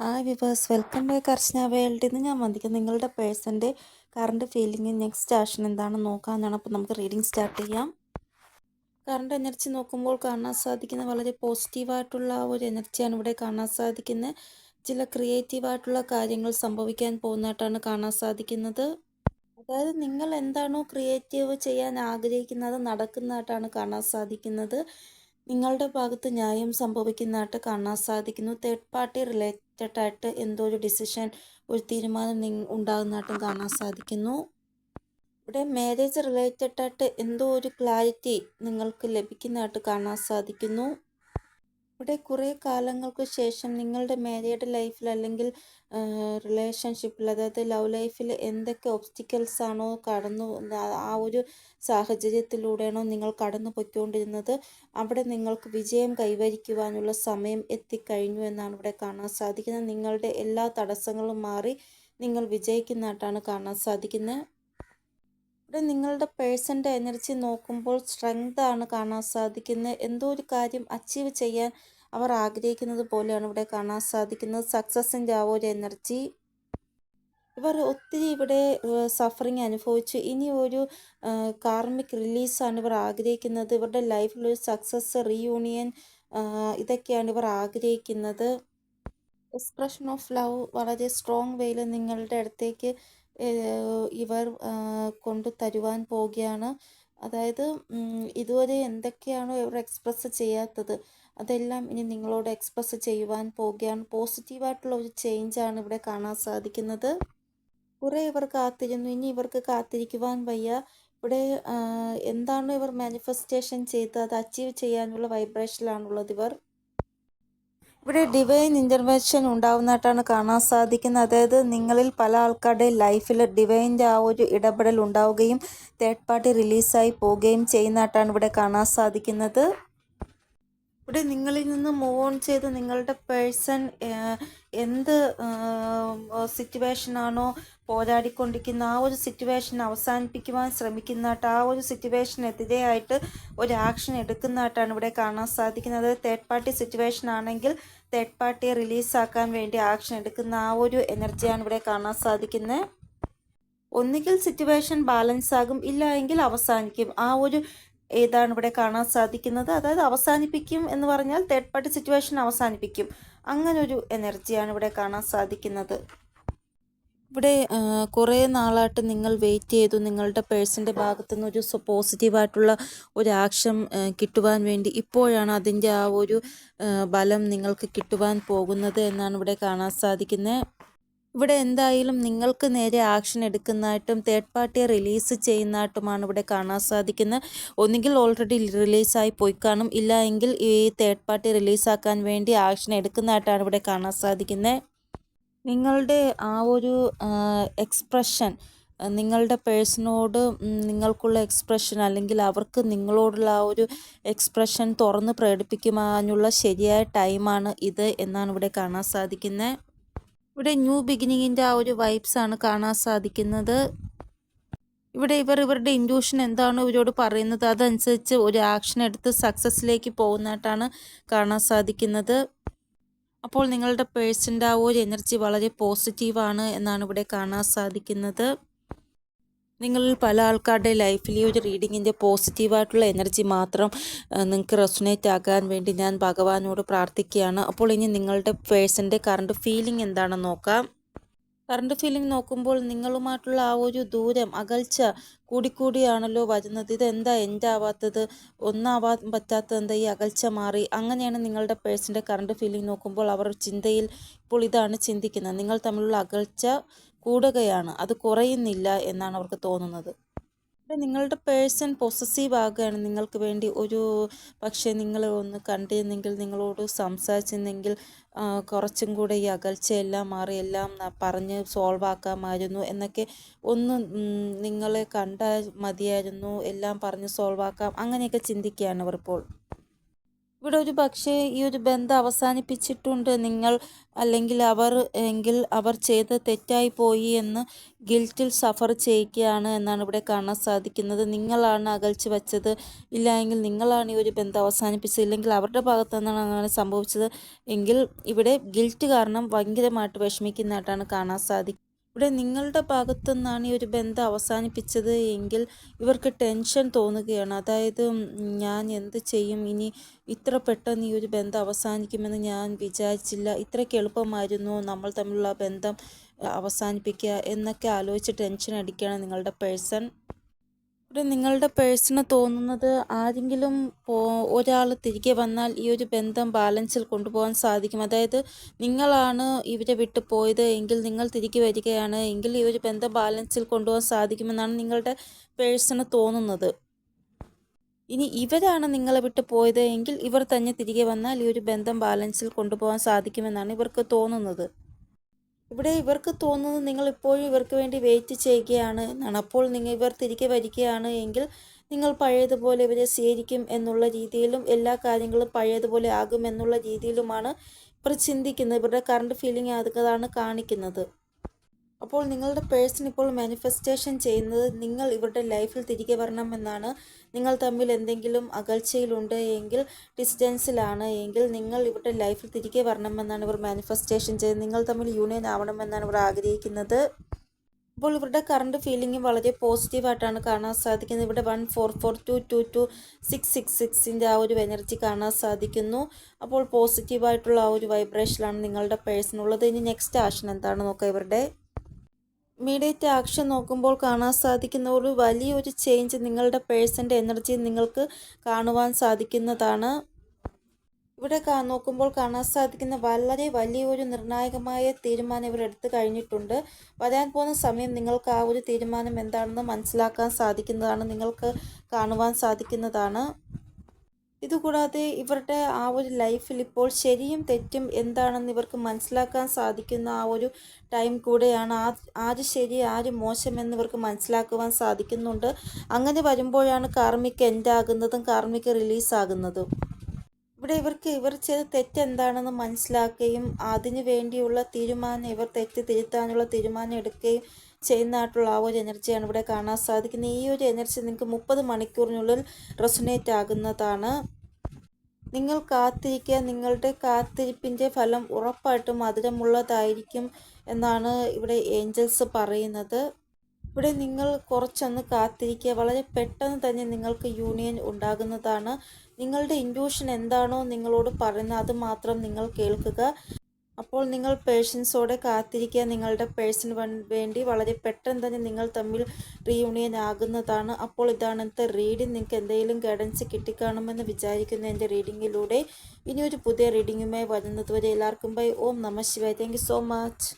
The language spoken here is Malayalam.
ഹായ് വിവേഴ്സ്, വെൽക്കം ബാക്ക് അർച്ചന വേൾഡ്. ഇന്ന് ഞാൻ വന്നിരിക്കുന്നത് നിങ്ങളുടെ പേഴ്സൻ്റെ കറണ്ട് ഫീലിംഗ് നെക്സ്റ്റ് ആക്ഷൻ എന്താണെന്ന് നോക്കാമെന്നാണ്. അപ്പോൾ നമുക്ക് റീഡിംഗ് സ്റ്റാർട്ട് ചെയ്യാം. കറണ്ട് എനർജി നോക്കുമ്പോൾ കാണാൻ സാധിക്കുന്ന വളരെ പോസിറ്റീവായിട്ടുള്ള ഒരു എനർജിയാണ് ഇവിടെ കാണാൻ സാധിക്കുന്നത്. ചില ക്രിയേറ്റീവായിട്ടുള്ള കാര്യങ്ങൾ സംഭവിക്കാൻ പോകുന്നതായിട്ടാണ് കാണാൻ സാധിക്കുന്നത്. അതായത് നിങ്ങൾ എന്താണോ ക്രിയേറ്റീവ് ചെയ്യാൻ ആഗ്രഹിക്കുന്നത് നടക്കുന്നതായിട്ടാണ് കാണാൻ സാധിക്കുന്നത്. നിങ്ങളുടെ ഭാഗത്ത് ന്യായം സംഭവിക്കുന്നതായിട്ട് കാണാൻ സാധിക്കുന്നു. തേർഡ് പാർട്ടി റിലേറ്റഡ് ആയിട്ട് എന്തോ ഒരു ഡിസിഷൻ, ഒരു തീരുമാനം ഉണ്ടാകുന്നതായിട്ടും കാണാൻ സാധിക്കുന്നു. ഇവിടെ മാരേജ് റിലേറ്റഡ് ആയിട്ട് എന്തോ ഒരു ക്ലാരിറ്റി നിങ്ങൾക്ക് ലഭിക്കുന്നതായിട്ട് കാണാൻ സാധിക്കുന്നു. ഇവിടെ കുറേ കാലങ്ങൾക്ക് ശേഷം നിങ്ങളുടെ മാരീഡ് ലൈഫിൽ അല്ലെങ്കിൽ റിലേഷൻഷിപ്പിൽ, അതായത് ലവ് ലൈഫിൽ എന്തൊക്കെ ഒബ്സ്റ്റിക്കൽസ് ആണോ ആ ഒരു സാഹചര്യത്തിലൂടെയാണോ നിങ്ങൾ കടന്നു പൊയ്ക്കൊണ്ടിരുന്നത്, അവിടെ നിങ്ങൾക്ക് വിജയം കൈവരിക്കുവാനുള്ള സമയം എത്തിക്കഴിഞ്ഞു എന്നാണ് ഇവിടെ കാണാൻ സാധിക്കുന്നത്. നിങ്ങളുടെ എല്ലാ തടസ്സങ്ങളും മാറി നിങ്ങൾ വിജയിക്കുന്നതായിട്ടാണ് കാണാൻ സാധിക്കുന്നത്. ഇവിടെ നിങ്ങളുടെ പേഴ്സൻ്റെ എനർജി നോക്കുമ്പോൾ സ്ട്രെങ്ത് ആണ് കാണാൻ സാധിക്കുന്നത്. എന്തോ ഒരു കാര്യം അച്ചീവ് ചെയ്യാൻ അവർ ആഗ്രഹിക്കുന്നത് പോലെയാണ് ഇവിടെ കാണാൻ സാധിക്കുന്നത്. സക്സസിൻ്റെ ആ ഒരു എനർജി. ഇവർ ഒത്തിരി ഇവിടെ സഫറിങ് അനുഭവിച്ചു. ഇനി ഒരു കാർമിക് റിലീസാണ് ഇവർ ആഗ്രഹിക്കുന്നത്. ഇവരുടെ ലൈഫിലൊരു സക്സസ്, റീയൂണിയൻ, ഇതൊക്കെയാണ് ഇവർ ആഗ്രഹിക്കുന്നത്. എക്സ്പ്രഷൻ ഓഫ് ലവ് വളരെ സ്ട്രോങ് വേയിൽ നിങ്ങളുടെ അടുത്തേക്ക് ഇവർ കൊണ്ടു തരുവാൻ പോവുകയാണ്. അതായത് ഇതുവരെ എന്തൊക്കെയാണോ ഇവർ എക്സ്പ്രസ് ചെയ്യാത്തത് അതെല്ലാം ഇനി നിങ്ങളോട് എക്സ്പ്രസ് ചെയ്യുവാൻ പോവുകയാണ്. പോസിറ്റീവായിട്ടുള്ള ഒരു ചേഞ്ചാണ് ഇവിടെ കാണാൻ സാധിക്കുന്നത്. കുറേ ഇവർ കാത്തിരുന്നു, ഇനി ഇവർക്ക് കാത്തിരിക്കുവാൻ വയ്യ. ഇവിടെ എന്താണ് ഇവർ മാനിഫെസ്റ്റേഷൻ ചെയ്തത് അത് അച്ചീവ് ചെയ്യാനുള്ള വൈബ്രേഷനിലാണുള്ളത് ഇവർ. ഇവിടെ ഡിവൈൻ ഇൻ്റർവെൻഷൻ ഉണ്ടാവുന്നതായിട്ടാണ് കാണാൻ സാധിക്കുന്നത്. അതായത് നിങ്ങളിൽ പല ആൾക്കാരുടെ ലൈഫിൽ ഡിവൈൻ്റെ ആ ഒരു ഇടപെടൽ ഉണ്ടാവുകയും തേർഡ് പാർട്ടി റിലീസായി പോവുകയും ചെയ്യുന്നതായിട്ടാണ് ഇവിടെ കാണാൻ സാധിക്കുന്നത്. ഇവിടെ നിങ്ങളിൽ നിന്ന് മൂവ് ഓൺ ചെയ്ത് നിങ്ങളുടെ പേഴ്സൺ എന്ത് സിറ്റുവേഷനാണോ പോരാടിക്കൊണ്ടിരിക്കുന്ന ആ ഒരു സിറ്റുവേഷൻ അവസാനിപ്പിക്കുവാൻ ശ്രമിക്കുന്നതായിട്ട്, ആ ഒരു സിറ്റുവേഷനെതിരെയായിട്ട് ഒരു ആക്ഷൻ എടുക്കുന്നതായിട്ടാണ് ഇവിടെ കാണാൻ സാധിക്കുന്നത്. തേർഡ് പാർട്ടി സിറ്റുവേഷൻ ആണെങ്കിൽ തേർഡ് പാർട്ടിയെ റിലീസാക്കാൻ വേണ്ടി ആക്ഷൻ എടുക്കുന്ന ആ ഒരു എനർജിയാണ് ഇവിടെ കാണാൻ സാധിക്കുന്നത്. ഒന്നുകിൽ സിറ്റുവേഷൻ ബാലൻസ് ആകും, ഇല്ല എങ്കിൽ അവസാനിക്കും. ആ ഒരു ഏതാണ് ഇവിടെ കാണാൻ സാധിക്കുന്നത്. അതായത് അവസാനിപ്പിക്കും എന്ന് പറഞ്ഞാൽ തേർഡ് പാർട്ടി സിറ്റുവേഷൻ അവസാനിപ്പിക്കും, അങ്ങനൊരു എനർജിയാണ് ഇവിടെ കാണാൻ സാധിക്കുന്നത്. ഇവിടെ കുറേ നാളായിട്ട് നിങ്ങൾ വെയിറ്റ് ചെയ്തു നിങ്ങളുടെ പേഴ്സൻ്റെ ഭാഗത്തുനിന്ന് ഒരു പോസിറ്റീവായിട്ടുള്ള ഒരു ആക്ഷൻ കിട്ടുവാൻ വേണ്ടി. ഇപ്പോഴാണ് അതിൻ്റെ ആ ഒരു ബലം നിങ്ങൾക്ക് കിട്ടുവാൻ പോകുന്നത് എന്നാണ് ഇവിടെ കാണാൻ സാധിക്കുന്നത്. ഇവിടെ എന്തായാലും നിങ്ങൾക്ക് നേരെ ആക്ഷൻ എടുക്കുന്നതായിട്ടും തേർഡ് പാർട്ടിയെ റിലീസ് ചെയ്യുന്നതായിട്ടുമാണ് ഇവിടെ കാണാൻ സാധിക്കുന്നത്. ഒന്നുകിൽ ഓൾറെഡി റിലീസായി പോയി കാണും, ഇല്ല എങ്കിൽ ഈ തേർഡ് പാർട്ടി റിലീസാക്കാൻ വേണ്ടി ആക്ഷൻ എടുക്കുന്നതായിട്ടാണ് ഇവിടെ കാണാൻ സാധിക്കുന്നത്. നിങ്ങളുടെ ആ ഒരു എക്സ്പ്രഷൻ, നിങ്ങളുടെ പേഴ്സണോട് നിങ്ങൾക്കുള്ള എക്സ്പ്രഷൻ അല്ലെങ്കിൽ അവർക്ക് നിങ്ങളോടുള്ള ആ ഒരു എക്സ്പ്രഷൻ തുറന്ന് പ്രകടിപ്പിക്കുവാനുള്ള ശരിയായ ടൈമാണ് ഇത് എന്നാണ് ഇവിടെ കാണാൻ സാധിക്കുന്നത്. ഇവിടെ ന്യൂ ബിഗിനിങ്ങിൻ്റെ ആ ഒരു വൈബ്സാണ് കാണാൻ സാധിക്കുന്നത്. ഇവിടെ ഇവരുടെ ഇൻറ്റ്യൂഷൻ എന്താണോ ഇവരോട് പറയുന്നത് അതനുസരിച്ച് ഒരു ആക്ഷൻ എടുത്ത് സക്സസ്സിലേക്ക് പോകുന്നതായിട്ടാണ് കാണാൻ സാധിക്കുന്നത്. അപ്പോൾ നിങ്ങളുടെ പേഴ്സൻ്റെ ആ ഒരു എനർജി വളരെ പോസിറ്റീവാണ് എന്നാണ് ഇവിടെ കാണാൻ സാധിക്കുന്നത്. നിങ്ങളിൽ പല ആൾക്കാരുടെ ലൈഫിൽ ഈ ഒരു റീഡിങ്ങിൻ്റെ പോസിറ്റീവായിട്ടുള്ള എനർജി മാത്രം നിങ്ങൾക്ക് റെസൊനേറ്റ് ആകാൻ വേണ്ടി ഞാൻ ഭഗവാനോട് പ്രാർത്ഥിക്കുകയാണ്. അപ്പോൾ ഇനി നിങ്ങളുടെ പേഴ്സൻ്റെ കറണ്ട് ഫീലിംഗ് എന്താണെന്ന് നോക്കാം. കറണ്ട് ഫീലിംഗ് നോക്കുമ്പോൾ നിങ്ങളുമായിട്ടുള്ള ആ ഒരു ദൂരം, അകൽച്ച കൂടിക്കൂടിയാണല്ലോ വരുന്നത്. ഇതെന്താ എൻ്റെ ആവാത്തത്, ഒന്നാവാൻ പറ്റാത്തത് എന്താ, ഈ അകൽച്ച മാറി, അങ്ങനെയാണ് നിങ്ങളുടെ പേഴ്സൻ്റെ കറണ്ട് ഫീലിംഗ് നോക്കുമ്പോൾ അവർ ചിന്തയിൽ ഇപ്പോൾ ഇതാണ് ചിന്തിക്കുന്നത്. നിങ്ങൾ തമ്മിലുള്ള അകൽച്ച കൂടുകയാണ്, അത് കുറയുന്നില്ല എന്നാണ് അവർക്ക് തോന്നുന്നത്. നിങ്ങളുടെ പേഴ്സൺ പൊസസീവ് ആകുകയാണ് നിങ്ങൾക്ക് വേണ്ടി. ഒരു പക്ഷേ നിങ്ങളെ ഒന്ന് കണ്ടിരുന്നെങ്കിൽ, നിങ്ങളോട് സംസാരിച്ചിരുന്നെങ്കിൽ കുറച്ചും കൂടെ ഈ അകൽച്ചയെല്ലാം മാറി എല്ലാം പറഞ്ഞ് സോൾവ് ആക്കാമായിരുന്നു എന്നൊക്കെ, ഒന്ന് നിങ്ങളെ കണ്ടാൽ മതിയായിരുന്നു, എല്ലാം പറഞ്ഞ് സോൾവ് ആക്കാം, അങ്ങനെയൊക്കെ ചിന്തിക്കുകയാണ് അവർ ഇപ്പോൾ. ഇവിടെ ഒരു പക്ഷേ ഈ ഒരു ബന്ധം അവസാനിപ്പിച്ചിട്ടുണ്ട് നിങ്ങൾ, അല്ലെങ്കിൽ അവർ ചെയ്ത് തെറ്റായി പോയി എന്ന് ഗിൽറ്റിൽ സഫർ ചെയ്യുകയാണ് എന്നാണ് ഇവിടെ കാണാൻ സാധിക്കുന്നത്. നിങ്ങളാണ് അകൽച്ച് വെച്ചത്, ഇല്ല എങ്കിൽ നിങ്ങളാണ് ഈ ഒരു ബന്ധം അവസാനിപ്പിച്ചത്, ഇല്ലെങ്കിൽ അവരുടെ ഭാഗത്തു നിന്നാണ് അങ്ങനെ സംഭവിച്ചത് എങ്കിൽ ഇവിടെ ഗിൽറ്റ് കാരണം ഭയങ്കരമായിട്ട് വിഷമിക്കുന്നതായിട്ടാണ് കാണാൻ സാധിക്കുന്നത്. ഇവിടെ നിങ്ങളുടെ ഭാഗത്തു നിന്നാണ് ഈ ഒരു ബന്ധം അവസാനിപ്പിച്ചത് എങ്കിൽ ഇവർക്ക് ടെൻഷൻ തോന്നുകയാണ്. അതായത് ഞാൻ എന്ത് ചെയ്യും ഇനി, ഇത്ര പെട്ടെന്ന് ഈ ഒരു ബന്ധം അവസാനിക്കുമെന്ന് ഞാൻ വിചാരിച്ചില്ല, ഇത്രയ്ക്ക് എളുപ്പമായിരുന്നു നമ്മൾ തമ്മിലുള്ള ബന്ധം അവസാനിപ്പിക്കുക എന്നൊക്കെ ആലോചിച്ച് ടെൻഷൻ അടിക്കുകയാണ് നിങ്ങളുടെ പേഴ്സൺ. ഇവിടെ നിങ്ങളുടെ പേഴ്സണ് തോന്നുന്നത് ആരെങ്കിലും ഒരാൾ തിരികെ വന്നാൽ ഈ ഒരു ബന്ധം ബാലൻസിൽ കൊണ്ടുപോകാൻ സാധിക്കും. അതായത് നിങ്ങളാണ് ഇവരെ വിട്ടു പോയത് എങ്കിൽ നിങ്ങൾ തിരികെ വരികയാണ് എങ്കിൽ ഈ ഒരു ബന്ധം ബാലൻസിൽ കൊണ്ടുപോകാൻ സാധിക്കുമെന്നാണ് നിങ്ങളുടെ പേഴ്സണ് തോന്നുന്നത്. ഇനി ഇവരാണ് നിങ്ങളെ വിട്ടു പോയത് എങ്കിൽ ഇവർ തന്നെ തിരികെ വന്നാൽ ഈ ഒരു ബന്ധം ബാലൻസിൽ കൊണ്ടുപോകാൻ സാധിക്കുമെന്നാണ് ഇവർക്ക് തോന്നുന്നത്. ഇവിടെ ഇവർക്ക് തോന്നുന്നത് നിങ്ങൾ ഇപ്പോഴും ഇവർക്ക് വേണ്ടി വെയിറ്റ് ചെയ്യുകയാണ് എന്നാണ്. അപ്പോൾ ഇവർ തിരികെ വരികയാണ് എങ്കിൽ നിങ്ങൾ പഴയതുപോലെ ഇവരെ സ്വീകരിക്കും എന്നുള്ള രീതിയിലും എല്ലാ കാര്യങ്ങളും പഴയതുപോലെ ആകും എന്നുള്ള രീതിയിലുമാണ് ഇവർ ചിന്തിക്കുന്നത്. ഇവരുടെ കറണ്ട് ഫീലിംഗ് അതാണ് കാണിക്കുന്നത്. അപ്പോൾ നിങ്ങളുടെ പേഴ്സൺ ഇപ്പോൾ മാനിഫെസ്റ്റേഷൻ ചെയ്യുന്നത് നിങ്ങൾ ഇവരുടെ ലൈഫിൽ തിരികെ വരണമെന്നാണ്. നിങ്ങൾ തമ്മിൽ എന്തെങ്കിലും അകൽച്ചയിലുണ്ട് എങ്കിൽ, ഡിസ്റ്റൻസിലാണ് എങ്കിൽ നിങ്ങൾ ഇവരുടെ ലൈഫിൽ തിരികെ വരണമെന്നാണ് ഇവർ മാനിഫെസ്റ്റേഷൻ ചെയ്യുന്നത്. നിങ്ങൾ തമ്മിൽ യൂണിയൻ ആവണമെന്നാണ് ഇവർ ആഗ്രഹിക്കുന്നത്. അപ്പോൾ ഇവരുടെ കറണ്ട് ഫീലിംഗ് വളരെ പോസിറ്റീവായിട്ടാണ് കാണാൻ സാധിക്കുന്നത്. ഇവിടെ 1442226666 ആ ഒരു എനർജി കാണാൻ സാധിക്കുന്നു. അപ്പോൾ പോസിറ്റീവായിട്ടുള്ള ആ ഒരു വൈബ്രേഷനാണ് നിങ്ങളുടെ പേഴ്സണുള്ളത്. ഇനി നെക്സ്റ്റ് ആക്ഷൻ എന്താണ് നോക്കാം. ഇവരുടെ ഇമ്മീഡിയറ്റ് ആക്ഷൻ നോക്കുമ്പോൾ കാണാൻ സാധിക്കുന്ന ഒരു വലിയൊരു ചേഞ്ച് നിങ്ങളുടെ പേഴ്സൻ്റെ എനർജിയിൽ നിങ്ങൾക്ക് കാണുവാൻ സാധിക്കുന്നതാണ്. ഇവിടെ നോക്കുമ്പോൾ കാണാൻ സാധിക്കുന്ന വളരെ വലിയൊരു നിർണായകമായ തീരുമാനം ഇവർ എടുത്തു കഴിഞ്ഞിട്ടുണ്ട്. വരാൻ പോകുന്ന സമയം നിങ്ങൾക്ക് ആ ഒരു തീരുമാനം എന്താണെന്ന് മനസ്സിലാക്കാൻ സാധിക്കുന്നതാണ്, നിങ്ങൾക്ക് കാണുവാൻ സാധിക്കുന്നതാണ്. ഇതുകൂടാതെ ഇവരുടെ ആ ഒരു ലൈഫിൽ ഇപ്പോൾ ശരിയും തെറ്റും എന്താണെന്ന് ഇവർക്ക് മനസ്സിലാക്കാൻ സാധിക്കുന്ന ആ ഒരു ടൈം കൂടെയാണ്. ആര് ശരി ആര് മോശം എന്നിവർക്ക് മനസ്സിലാക്കുവാൻ സാധിക്കുന്നുണ്ട്. അങ്ങനെ വരുമ്പോഴാണ് കാർമിക് എൻഡ് ആകുന്നതും കാർമിക് റിലീസാകുന്നതും. ഇവിടെ ഇവർ ചെയ്ത തെറ്റെന്താണെന്ന് മനസ്സിലാക്കുകയും അതിനു വേണ്ടിയുള്ള തീരുമാനം, ഇവർ തെറ്റ് തിരുത്താനുള്ള തീരുമാനം എടുക്കുകയും ചെയ്യുന്നതായിട്ടുള്ള ആ ഒരു എനർജിയാണ് ഇവിടെ കാണാൻ സാധിക്കുന്നത്. ഈ ഒരു എനർജി നിങ്ങൾക്ക് 30 മണിക്കൂറിനുള്ളിൽ റെസൊനേറ്റ് ആകുന്നതാണ്. നിങ്ങൾ കാത്തിരിക്കുക, നിങ്ങളുടെ കാത്തിരിപ്പിൻ്റെ ഫലം ഉറപ്പായിട്ടും മധുരമുള്ളതായിരിക്കും എന്നാണ് ഇവിടെ ഏഞ്ചൽസ് പറയുന്നത്. ഇവിടെ നിങ്ങൾ കുറച്ചൊന്ന് കാത്തിരിക്കുക, വളരെ പെട്ടെന്ന് തന്നെ നിങ്ങൾക്ക് യൂണിയൻ ഉണ്ടാകുന്നതാണ്. നിങ്ങളുടെ ഇൻറ്റ്യൂഷൻ എന്താണോ നിങ്ങളോട് പറയുന്നത് അത് മാത്രം നിങ്ങൾ കേൾക്കുക. അപ്പോൾ നിങ്ങൾ പേഷ്യൻസോടെ കാത്തിരിക്കുക. നിങ്ങളുടെ പേഴ്സണിന് വേണ്ടി വളരെ പെട്ടെന്ന് തന്നെ നിങ്ങൾ തമ്മിൽ റീയൂണിയൻ ആകുന്നതാണ്. അപ്പോൾ ഇതാണ് ഇന്നത്തെ റീഡിങ്. നിങ്ങൾക്ക് എന്തെങ്കിലും ഗൈഡൻസ് കിട്ടിക്കാണുമെന്ന് വിചാരിക്കുന്നു എൻ്റെ റീഡിങ്ങിലൂടെ. ഇനിയൊരു പുതിയ റീഡിങ്ങുമായി വരുന്നതുവരെ എല്ലാവർക്കും ബൈ. ഓം നമഃ ശിവായ. Thank you so much.